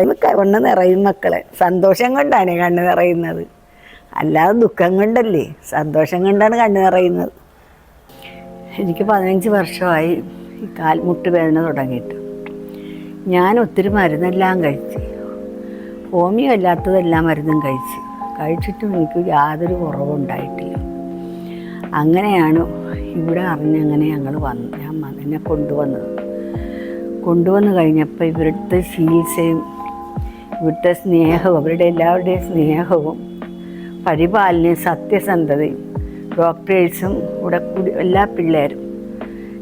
കണ്ണ് നിറയും മക്കളെ. സന്തോഷം കൊണ്ടാണ് കണ്ണ് നിറയുന്നത്, അല്ലാതെ ദുഃഖം കൊണ്ടല്ലേ. സന്തോഷം കൊണ്ടാണ് കണ്ണ് നിറയുന്നത്. എനിക്ക് 15 വർഷമായി ഈ കാൽമുട്ട് വേദന തുടങ്ങിയിട്ട്. ഞാൻ ഒത്തിരി മരുന്നെല്ലാം കഴിച്ച്, ഹോമിയോ അല്ലാത്തതെല്ലാം മരുന്നും കഴിച്ചിട്ടും എനിക്ക് യാതൊരു കുറവുണ്ടായിട്ടില്ല. അങ്ങനെയാണ് ഇവിടെ അറിഞ്ഞങ്ങനെ ഞങ്ങൾ എന്നെ കൊണ്ടുവന്ന് കഴിഞ്ഞപ്പോൾ ഇവിടുത്തെ ചികിത്സയും ഇവിടുത്തെ സ്നേഹവും അവരുടെ എല്ലാവരുടെയും സ്നേഹവും പരിപാലനയും സത്യസന്ധതയും ഡോക്ടേഴ്സും ഇവിടെ കൂടി എല്ലാ പിള്ളേരും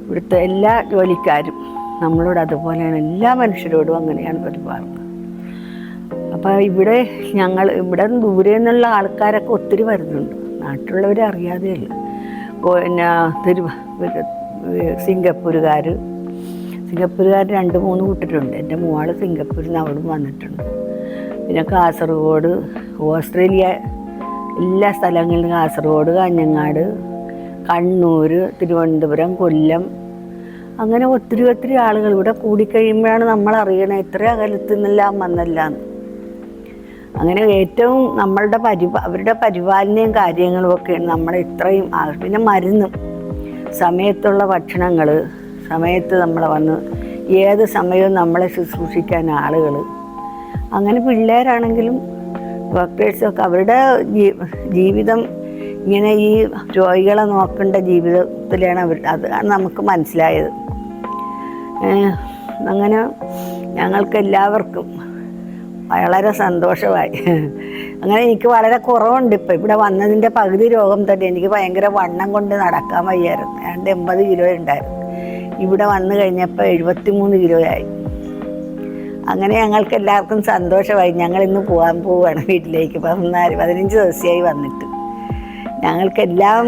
ഇവിടുത്തെ എല്ലാ ജോലിക്കാരും നമ്മളോട് അതുപോലെയാണ്. എല്ലാ മനുഷ്യരോടും അങ്ങനെയാണ് പെരുമാറുന്നത്. അപ്പോൾ ഇവിടെ ദൂരെ നിന്നുള്ള ആൾക്കാരൊക്കെ ഒത്തിരി വരുന്നുണ്ട്. നാട്ടിലുള്ളവരെ അറിയാതെയല്ല. പിന്നെ സിംഗപ്പൂരുകാർ 2-3 കൂട്ടരുണ്ട്. എൻ്റെ മോള് സിംഗപ്പൂരിൽ നിന്ന് അവിടും വന്നിട്ടുണ്ട്. പിന്നെ കാസർഗോഡ്, ഓസ്ട്രേലിയ, എല്ലാ സ്ഥലങ്ങളിലും കാസർഗോഡ്, കാഞ്ഞങ്ങാട്, കണ്ണൂർ, തിരുവനന്തപുരം, കൊല്ലം, അങ്ങനെ ഒത്തിരി ആളുകൾ ഇവിടെ കൂടിക്കഴിയുമ്പോഴാണ് നമ്മൾ അറിയണത് ഇത്ര അകലത്തു നിന്നെല്ലാം വന്നല്ലാന്ന്. അങ്ങനെ ഏറ്റവും അവരുടെ പരിപാലനയും കാര്യങ്ങളും ഒക്കെയാണ് നമ്മളെ ഇത്രയും. പിന്നെ മരുന്നും സമയത്തുള്ള ഭക്ഷണങ്ങൾ, സമയത്ത് നമ്മളെ വന്ന് ഏത് സമയവും നമ്മളെ ശുശ്രൂഷിക്കാൻ ആളുകൾ. അങ്ങനെ പിള്ളേരാണെങ്കിലും ഡോക്ടേഴ്സൊക്കെ അവരുടെ ജീവിതം ഇങ്ങനെ ഈ രോഗികളെ നോക്കേണ്ട ജീവിതത്തിലാണ് അതാണ് നമുക്ക് മനസ്സിലായത്. അങ്ങനെ ഞങ്ങൾക്കെല്ലാവർക്കും വളരെ സന്തോഷമായി. അങ്ങനെ എനിക്ക് വളരെ കുറവുണ്ട്. ഇപ്പം ഇവിടെ വന്നതിൻ്റെ പകുതി രോഗം തന്നെ. എനിക്ക് ഭയങ്കര വണ്ണം കൊണ്ട് നടക്കാൻ വയ്യായിരുന്നു. 80 കിലോ ഉണ്ടായിരുന്നു. ഇവിടെ വന്നു കഴിഞ്ഞപ്പോൾ 73 കിലോയായി. അങ്ങനെ ഞങ്ങൾക്ക് എല്ലാവർക്കും സന്തോഷമായി. ഞങ്ങളിന്ന് പോകാൻ പോവുകയാണ് വീട്ടിലേക്ക്. 15 ദിവസമായി വന്നിട്ട്. ഞങ്ങൾക്കെല്ലാം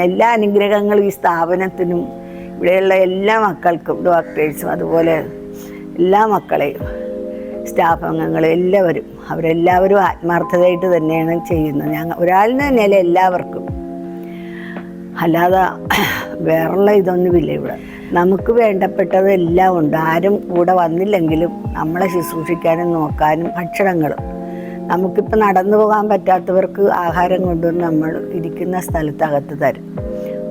എല്ലാ അനുഗ്രഹങ്ങളും ഈ സ്ഥാപനത്തിനും ഇവിടെയുള്ള എല്ലാ മക്കൾക്കും, ഡോക്ടേഴ്സും അതുപോലെ എല്ലാ മക്കളെയും സ്റ്റാഫ് അംഗങ്ങളും എല്ലാവരും അവരെല്ലാവരും ആത്മാർത്ഥതയായിട്ട് തന്നെയാണ് ചെയ്യുന്നത്. ഒരാളിന് തന്നെയല്ല, എല്ലാവർക്കും. അല്ലാതെ വേറുള്ള ഇതൊന്നുമില്ല ഇവിടെ. നമുക്ക് വേണ്ടപ്പെട്ടതെല്ലാം ഉണ്ട്. ആരും കൂടെ വന്നില്ലെങ്കിലും നമ്മളെ ശുശ്രൂഷിക്കാനും നോക്കാനും ഭക്ഷണങ്ങളും. നമുക്കിപ്പോൾ നടന്നു പോകാൻ പറ്റാത്തവർക്ക് ആഹാരം കൊണ്ടുവന്ന് നമ്മൾ ഇരിക്കുന്ന സ്ഥലത്തകത്ത് തരും.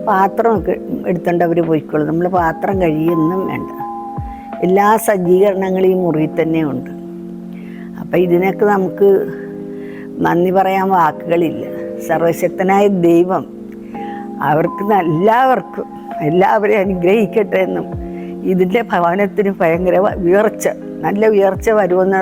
പാത്രമൊക്കെ എടുത്തുകൊണ്ട് അവർ പോയിക്കോളും. നമ്മൾ പാത്രം കഴിയൊന്നും വേണ്ട. എല്ലാ സജ്ജീകരണങ്ങളും ഈ മുറിയിൽ തന്നെ ഉണ്ട്. അപ്പം ഇതിനൊക്കെ നമുക്ക് നന്ദി പറയാൻ വാക്കുകളില്ല. സർവശക്തനായ ദൈവം അവർക്ക് എല്ലാവരെയും അനുഗ്രഹിക്കട്ടെ എന്നും ഇതിൻ്റെ ഭവനത്തിന് ഭയങ്കര നല്ല ഉയർച്ച വരുമെന്നുള്ള